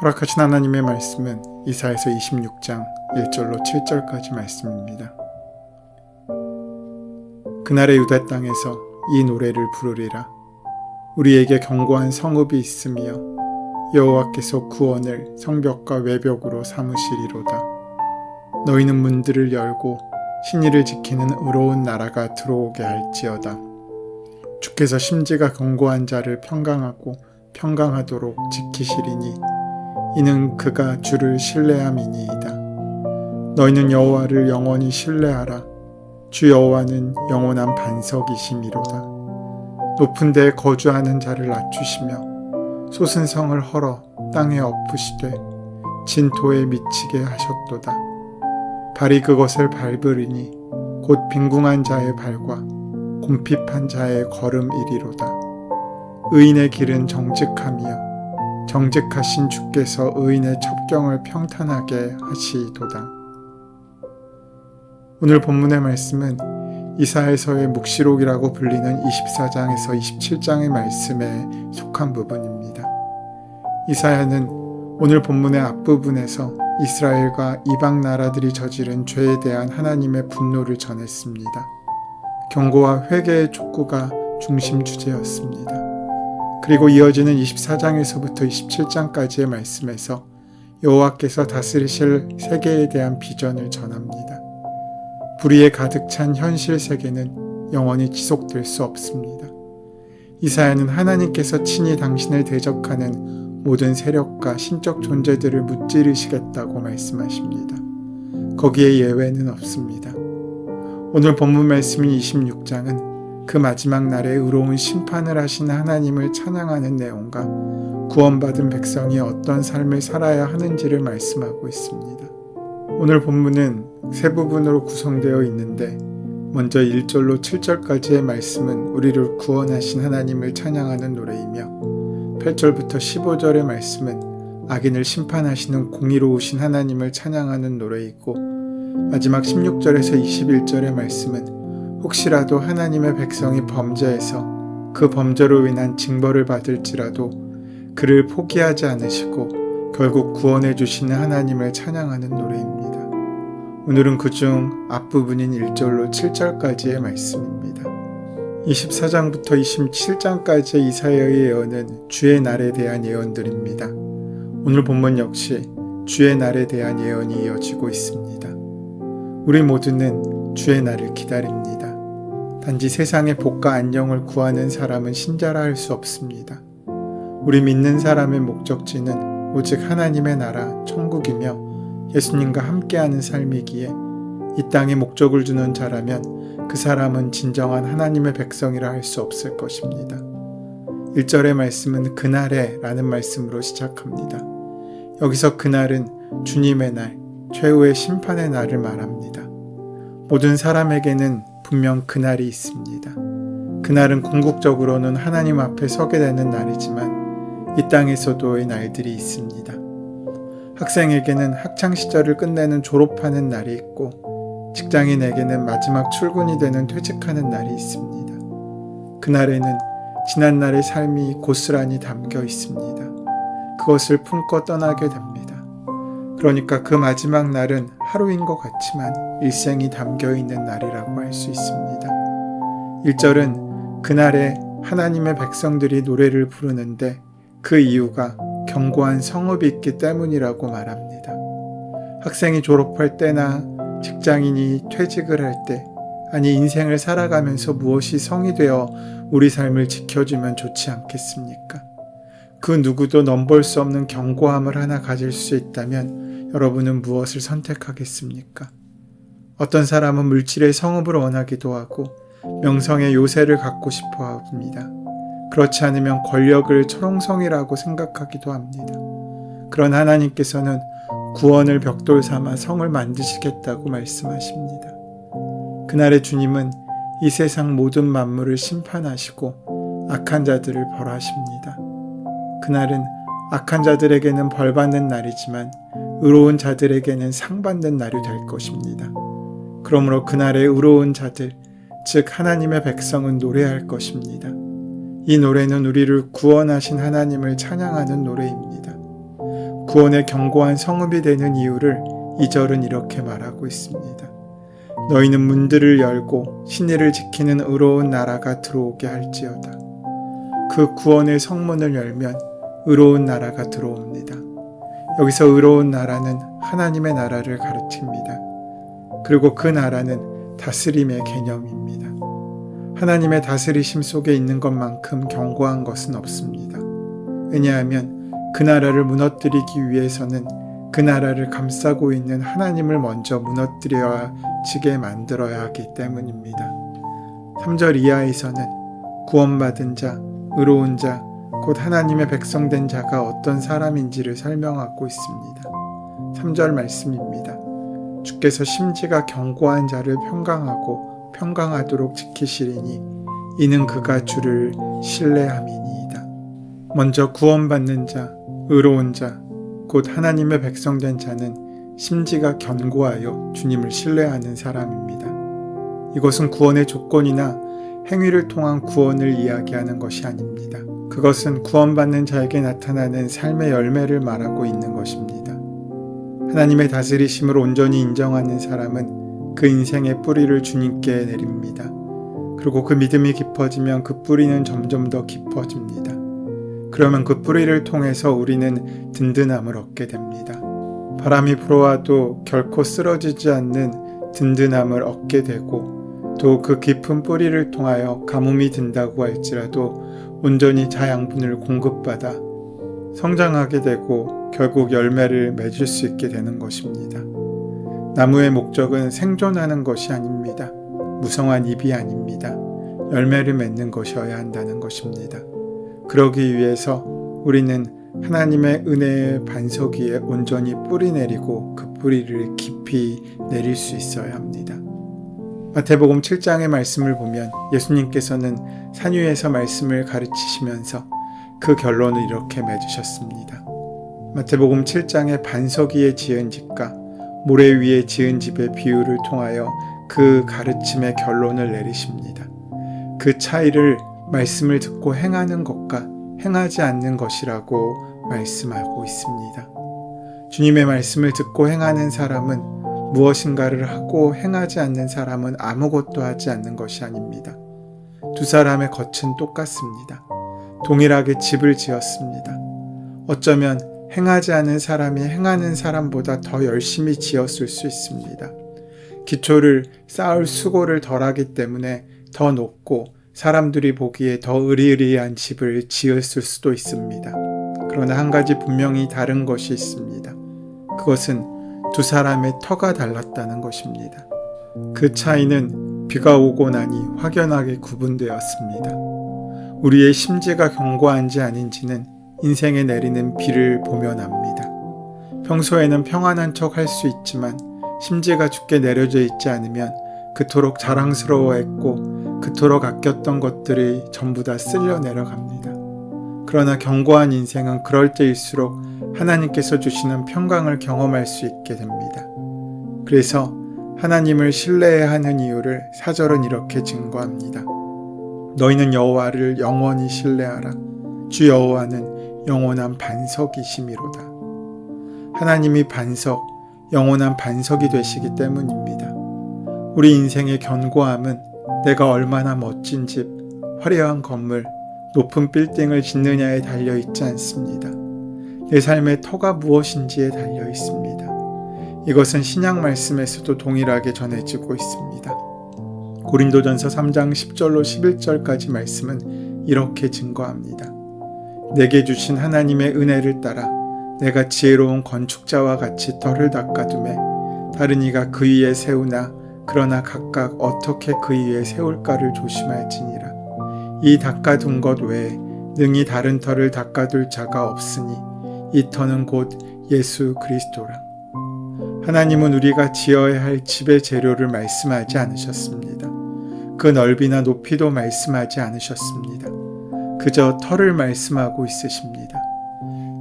허락하신 하나님의 말씀은 이사야서 26장 1절로 7절까지 말씀입니다. 그날의 유다 땅에서 이 노래를 부르리라. 우리에게 견고한 성읍이 있으며 여호와께서 구원을 성벽과 외벽으로 삼으시리로다. 너희는 문들을 열고 신의를 지키는 의로운 나라가 들어오게 할지어다. 주께서 심지가 견고한 자를 평강하도록 지키시리니 이는 그가 주를 신뢰함이니이다. 너희는 여호와를 영원히 신뢰하라. 주 여호와는 영원한 반석이심이로다. 높은 데에 거주하는 자를 낮추시며 솟은 성을 헐어 땅에 엎으시되 진토에 미치게 하셨도다. 발이 그것을 밟으리니 곧 빈궁한 자의 발과 곰핍한 자의 걸음이리로다. 의인의 길은 정직함이여 정직하신 주께서 의인의 첩경을 평탄하게 하시도다. 오늘 본문의 말씀은 이사야서의 묵시록이라고 불리는 24장에서 27장의 말씀에 속한 부분입니다. 이사야는 오늘 본문의 앞부분에서 이스라엘과 이방 나라들이 저지른 죄에 대한 하나님의 분노를 전했습니다. 경고와 회개의 촉구가 중심 주제였습니다. 그리고 이어지는 24장에서부터 27장까지의 말씀에서 여호와께서 다스리실 세계에 대한 비전을 전합니다. 불의에 가득 찬 현실 세계는 영원히 지속될 수 없습니다. 이사야는 하나님께서 친히 당신을 대적하는 모든 세력과 신적 존재들을 무찌르시겠다고 말씀하십니다. 거기에 예외는 없습니다. 오늘 본문 말씀인 26장은 그 마지막 날에 의로운 심판을 하신 하나님을 찬양하는 내용과 구원받은 백성이 어떤 삶을 살아야 하는지를 말씀하고 있습니다. 오늘 본문은 세 부분으로 구성되어 있는데 먼저 1절로 7절까지의 말씀은 우리를 구원하신 하나님을 찬양하는 노래이며 8절부터 15절의 말씀은 악인을 심판하시는 공의로우신 하나님을 찬양하는 노래이고 마지막 16절에서 21절의 말씀은 혹시라도 하나님의 백성이 범죄해서 그 범죄로 인한 징벌을 받을지라도 그를 포기하지 않으시고 결국 구원해 주시는 하나님을 찬양하는 노래입니다. 오늘은 그중 앞부분인 1절로 7절까지의 말씀입니다. 24장부터 27장까지의 이사야의 예언은 주의 날에 대한 예언들입니다. 오늘 본문 역시 주의 날에 대한 예언이 이어지고 있습니다. 우리 모두는 주의 날을 기다립니다. 단지 세상의 복과 안녕을 구하는 사람은 신자라 할 수 없습니다. 우리 믿는 사람의 목적지는 오직 하나님의 나라, 천국이며 예수님과 함께하는 삶이기에 이 땅에 목적을 두는 자라면 그 사람은 진정한 하나님의 백성이라 할 수 없을 것입니다. 1절의 말씀은 그날에 라는 말씀으로 시작합니다. 여기서 그날은 주님의 날, 최후의 심판의 날을 말합니다. 모든 사람에게는 분명 그날이 있습니다. 그날은 궁극적으로는 하나님 앞에 서게 되는 날이지만 이 땅에서도의 날들이 있습니다. 학생에게는 학창시절을 끝내는 졸업하는 날이 있고 직장인에게는 마지막 출근이 되는 퇴직하는 날이 있습니다. 그날에는 지난날의 삶이 고스란히 담겨 있습니다. 그것을 품고 떠나게 됩니다. 그러니까 그 마지막 날은 하루인 것 같지만 일생이 담겨있는 날이라고 할 수 있습니다. 1절은 그날에 하나님의 백성들이 노래를 부르는데 그 이유가 견고한 성읍이 있기 때문이라고 말합니다. 학생이 졸업할 때나 직장인이 퇴직을 할 때, 아니 인생을 살아가면서 무엇이 성이 되어 우리 삶을 지켜주면 좋지 않겠습니까? 그 누구도 넘볼 수 없는 견고함을 하나 가질 수 있다면 여러분은 무엇을 선택하겠습니까? 어떤 사람은 물질의 성읍을 원하기도 하고 명성의 요새를 갖고 싶어 합니다. 그렇지 않으면 권력을 철옹성이라고 생각하기도 합니다. 그런 하나님께서는 구원을 벽돌 삼아 성을 만드시겠다고 말씀하십니다. 그날의 주님은 이 세상 모든 만물을 심판하시고 악한 자들을 벌하십니다. 그날은 악한 자들에게는 벌받는 날이지만 의로운 자들에게는 상받는 날이 될 것입니다. 그러므로 그날에 의로운 자들, 즉 하나님의 백성은 노래할 것입니다. 이 노래는 우리를 구원하신 하나님을 찬양하는 노래입니다. 구원의 견고한 성읍이 되는 이유를 2절은 이렇게 말하고 있습니다. 너희는 문들을 열고 신의를 지키는 의로운 나라가 들어오게 할지어다. 그 구원의 성문을 열면 의로운 나라가 들어옵니다. 여기서 의로운 나라는 하나님의 나라를 가르칩니다. 그리고 그 나라는 다스림의 개념입니다. 하나님의 다스리심 속에 있는 것만큼 견고한 것은 없습니다. 왜냐하면 그 나라를 무너뜨리기 위해서는 그 나라를 감싸고 있는 하나님을 먼저 무너뜨려지게 만들어야 하기 때문입니다. 3절 이하에서는 구원받은 자, 의로운 자, 곧 하나님의 백성된 자가 어떤 사람인지를 설명하고 있습니다. 3절 말씀입니다. 주께서 심지가 견고한 자를 평강하고 평강하도록 지키시리니 이는 그가 주를 신뢰함이니이다. 먼저 구원받는 자, 의로운 자, 곧 하나님의 백성된 자는 심지가 견고하여 주님을 신뢰하는 사람입니다. 이것은 구원의 조건이나 행위를 통한 구원을 이야기하는 것이 아닙니다. 그것은 구원받는 자에게 나타나는 삶의 열매를 말하고 있는 것입니다. 하나님의 다스리심을 온전히 인정하는 사람은 그 인생의 뿌리를 주님께 내립니다. 그리고 그 믿음이 깊어지면 그 뿌리는 점점 더 깊어집니다. 그러면 그 뿌리를 통해서 우리는 든든함을 얻게 됩니다. 바람이 불어와도 결코 쓰러지지 않는 든든함을 얻게 되고 또 그 깊은 뿌리를 통하여 가뭄이 든다고 할지라도 온전히 자양분을 공급받아 성장하게 되고 결국 열매를 맺을 수 있게 되는 것입니다. 나무의 목적은 생존하는 것이 아닙니다. 무성한 잎이 아닙니다. 열매를 맺는 것이어야 한다는 것입니다. 그러기 위해서 우리는 하나님의 은혜의 반석 위에 온전히 뿌리 내리고 그 뿌리를 깊이 내릴 수 있어야 합니다. 마태복음 7장의 말씀을 보면 예수님께서는 산 위에서 말씀을 가르치시면서 그 결론을 이렇게 맺으셨습니다. 마태복음 7장의 반석 위에 지은 집과 모래 위에 지은 집의 비유를 통하여 그 가르침의 결론을 내리십니다. 그 차이를 말씀을 듣고 행하는 것과 행하지 않는 것이라고 말씀하고 있습니다. 주님의 말씀을 듣고 행하는 사람은 무엇인가를 하고 행하지 않는 사람은 아무것도 하지 않는 것이 아닙니다. 두 사람의 겉은 똑같습니다. 동일하게 집을 지었습니다. 어쩌면 행하지 않은 사람이 행하는 사람보다 더 열심히 지었을 수 있습니다. 기초를 쌓을 수고를 덜하기 때문에 더 높고 사람들이 보기에 더 으리으리한 집을 지었을 수도 있습니다. 그러나 한 가지 분명히 다른 것이 있습니다. 그것은 두 사람의 터가 달랐다는 것입니다. 그 차이는 비가 오고 나니 확연하게 구분되었습니다. 우리의 심지가 견고한지 아닌지는 인생에 내리는 비를 보면 압니다. 평소에는 평안한 척 할 수 있지만 심지가 죽게 내려져 있지 않으면 그토록 자랑스러워했고 그토록 아꼈던 것들이 전부 다 쓸려 내려갑니다. 그러나 견고한 인생은 그럴 때일수록 하나님께서 주시는 평강을 경험할 수 있게 됩니다. 그래서 하나님을 신뢰해야 하는 이유를 4절은 이렇게 증거합니다. 너희는 여호와를 영원히 신뢰하라. 주 여호와는 영원한 반석이심이로다. 하나님이 반석, 영원한 반석이 되시기 때문입니다. 우리 인생의 견고함은 내가 얼마나 멋진 집, 화려한 건물, 높은 빌딩을 짓느냐에 달려있지 않습니다. 내 삶의 터가 무엇인지에 달려 있습니다. 이것은 신약 말씀에서도 동일하게 전해지고 있습니다. 고린도전서 3장 10절로 11절까지 말씀은 이렇게 증거합니다. 내게 주신 하나님의 은혜를 따라 내가 지혜로운 건축자와 같이 터를 닦아두매 다른 이가 그 위에 세우나 그러나 각각 어떻게 그 위에 세울까를 조심할지니라. 이 닦아둔 것 외에 능히 다른 터를 닦아둘 자가 없으니 이 터는 곧 예수 그리스도라. 하나님은 우리가 지어야 할 집의 재료를 말씀하지 않으셨습니다. 그 넓이나 높이도 말씀하지 않으셨습니다. 그저 터를 말씀하고 있으십니다.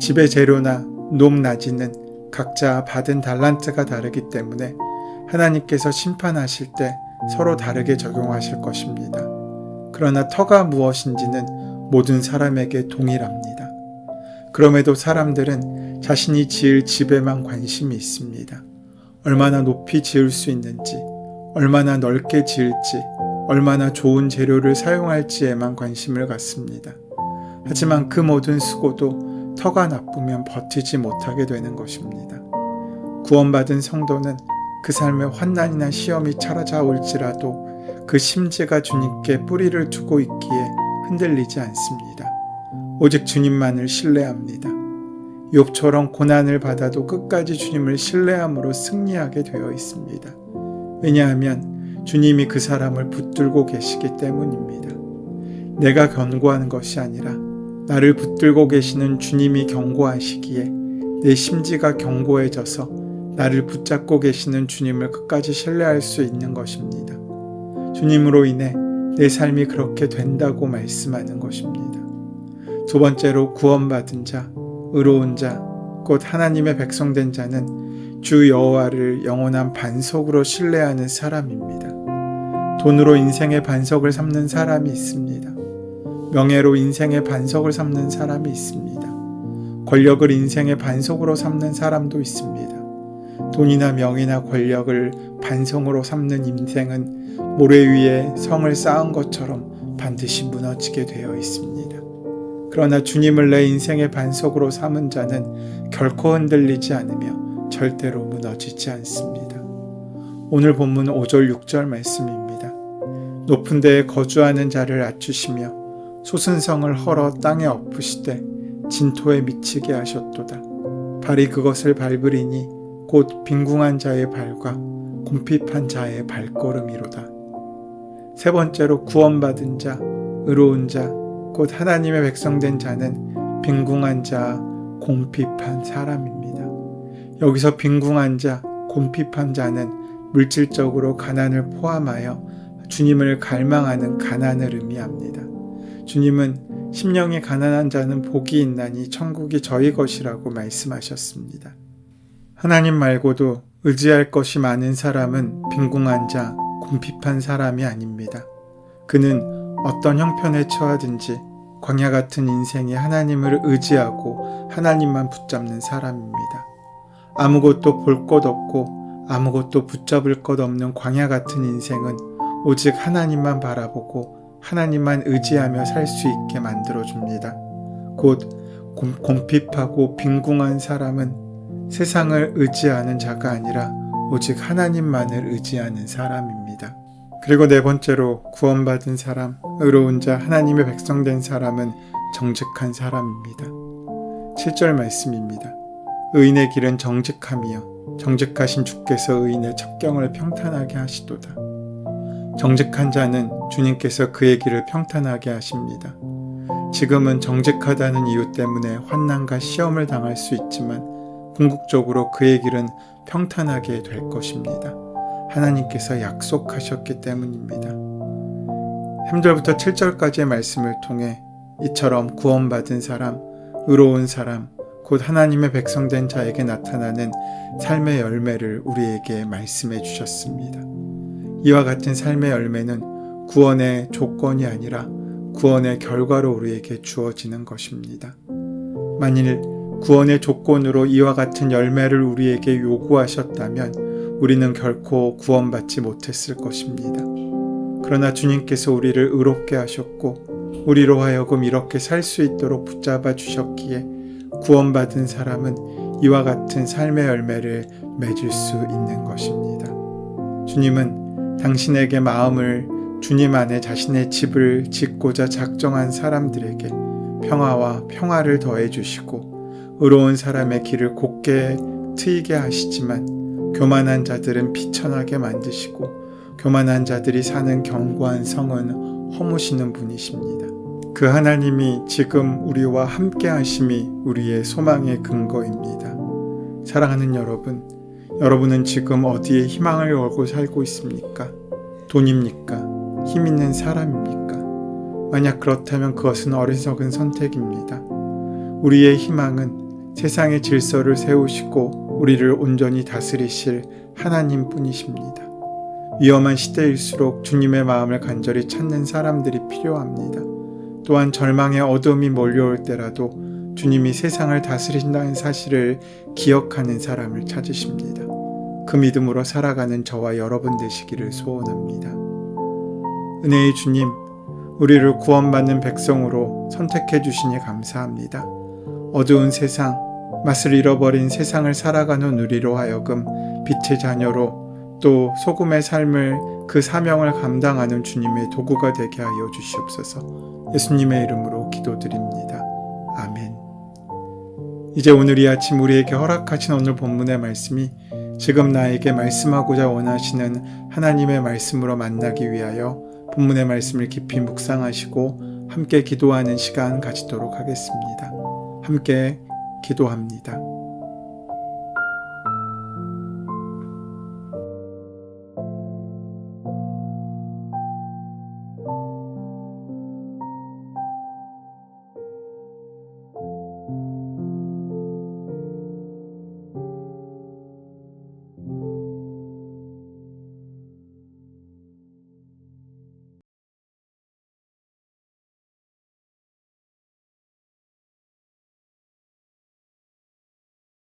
집의 재료나 높낮이는 각자 받은 달란트가 다르기 때문에 하나님께서 심판하실 때 서로 다르게 적용하실 것입니다. 그러나 터가 무엇인지는 모든 사람에게 동일합니다. 그럼에도 사람들은 자신이 지을 집에만 관심이 있습니다. 얼마나 높이 지을 수 있는지, 얼마나 넓게 지을지, 얼마나 좋은 재료를 사용할지에만 관심을 갖습니다. 하지만 그 모든 수고도 터가 나쁘면 버티지 못하게 되는 것입니다. 구원받은 성도는 그 삶에 환난이나 시험이 찾아올지라도 그 심지가 주님께 뿌리를 두고 있기에 흔들리지 않습니다. 오직 주님만을 신뢰합니다. 욥처럼 고난을 받아도 끝까지 주님을 신뢰함으로 승리하게 되어 있습니다. 왜냐하면 주님이 그 사람을 붙들고 계시기 때문입니다. 내가 견고한 것이 아니라 나를 붙들고 계시는 주님이 견고하시기에 내 심지가 견고해져서 나를 붙잡고 계시는 주님을 끝까지 신뢰할 수 있는 것입니다. 주님으로 인해 내 삶이 그렇게 된다고 말씀하는 것입니다. 두 번째로 구원받은 자, 의로운 자, 곧 하나님의 백성된 자는 주 여호와를 영원한 반석으로 신뢰하는 사람입니다. 돈으로 인생의 반석을 삼는 사람이 있습니다. 명예로 인생의 반석을 삼는 사람이 있습니다. 권력을 인생의 반석으로 삼는 사람도 있습니다. 돈이나 명예나 권력을 반석으로 삼는 인생은 모래 위에 성을 쌓은 것처럼 반드시 무너지게 되어 있습니다. 그러나 주님을 내 인생의 반석으로 삼은 자는 결코 흔들리지 않으며 절대로 무너지지 않습니다. 오늘 본문 5절 6절 말씀입니다. 높은 데에 거주하는 자를 낮추시며 솟은 성을 헐어 땅에 엎으시되 진토에 미치게 하셨도다. 발이 그것을 밟으리니 곧 빈궁한 자의 발과 곰핍한 자의 발걸음이로다. 세 번째로 구원받은 자, 의로운 자, 곧 하나님의 백성된 자는 빈궁한 자, 곰핍한 사람입니다. 여기서 빈궁한 자, 곰핍한 자는 물질적으로 가난을 포함하여 주님을 갈망하는 가난을 의미합니다. 주님은 심령이 가난한 자는 복이 있나니 천국이 저희 것이라고 말씀하셨습니다. 하나님 말고도 의지할 것이 많은 사람은 빈궁한 자, 곰핍한 사람이 아닙니다. 그는 어떤 형편에 처하든지 광야 같은 인생에 하나님을 의지하고 하나님만 붙잡는 사람입니다. 아무것도 볼 것 없고 아무것도 붙잡을 것 없는 광야 같은 인생은 오직 하나님만 바라보고 하나님만 의지하며 살 수 있게 만들어줍니다. 곧 곰핍하고 빈궁한 사람은 세상을 의지하는 자가 아니라 오직 하나님만을 의지하는 사람입니다. 그리고 네 번째로 구원받은 사람, 의로운 자, 하나님의 백성된 사람은 정직한 사람입니다. 7절 말씀입니다. 의인의 길은 정직함이요 정직하신 주께서 의인의 첩경을 평탄하게 하시도다. 정직한 자는 주님께서 그의 길을 평탄하게 하십니다. 지금은 정직하다는 이유 때문에 환난과 시험을 당할 수 있지만 궁극적으로 그의 길은 평탄하게 될 것입니다. 하나님께서 약속하셨기 때문입니다. 3절부터 7절까지의 말씀을 통해 이처럼 구원받은 사람, 의로운 사람, 곧 하나님의 백성된 자에게 나타나는 삶의 열매를 우리에게 말씀해 주셨습니다. 이와 같은 삶의 열매는 구원의 조건이 아니라 구원의 결과로 우리에게 주어지는 것입니다. 만일 구원의 조건으로 이와 같은 열매를 우리에게 요구하셨다면 우리는 결코 구원받지 못했을 것입니다. 그러나 주님께서 우리를 의롭게 하셨고 우리로 하여금 이렇게 살 수 있도록 붙잡아 주셨기에 구원받은 사람은 이와 같은 삶의 열매를 맺을 수 있는 것입니다. 주님은 당신에게 마음을 주님 안에 자신의 집을 짓고자 작정한 사람들에게 평화와 평화를 더해 주시고 의로운 사람의 길을 곧게 트이게 하시지만 교만한 자들은 비천하게 만드시고 교만한 자들이 사는 견고한 성은 허무시는 분이십니다. 그 하나님이 지금 우리와 함께 하심이 우리의 소망의 근거입니다. 사랑하는 여러분, 여러분은 지금 어디에 희망을 걸고 살고 있습니까? 돈입니까? 힘 있는 사람입니까? 만약 그렇다면 그것은 어리석은 선택입니다. 우리의 희망은 세상의 질서를 세우시고 우리를 온전히 다스리실 하나님 뿐이십니다. 위험한 시대일수록 주님의 마음을 간절히 찾는 사람들이 필요합니다. 또한 절망의 어둠이 몰려올 때라도 주님이 세상을 다스린다는 사실을 기억하는 사람을 찾으십니다. 그 믿음으로 살아가는 저와 여러분 되시기를 소원합니다. 은혜의 주님, 우리를 구원받는 백성으로 선택해 주시니 감사합니다. 어두운 세상, 맛을 잃어버린 세상을 살아가는 우리로 하여금 빛의 자녀로 또 소금의 삶을 그 사명을 감당하는 주님의 도구가 되게 하여 주시옵소서. 예수님의 이름으로 기도드립니다. 아멘. 이제 오늘 이 아침 우리에게 허락하신 오늘 본문의 말씀이 지금 나에게 말씀하고자 원하시는 하나님의 말씀으로 만나기 위하여 본문의 말씀을 깊이 묵상하시고 함께 기도하는 시간 가지도록 하겠습니다. 함께 기도합니다.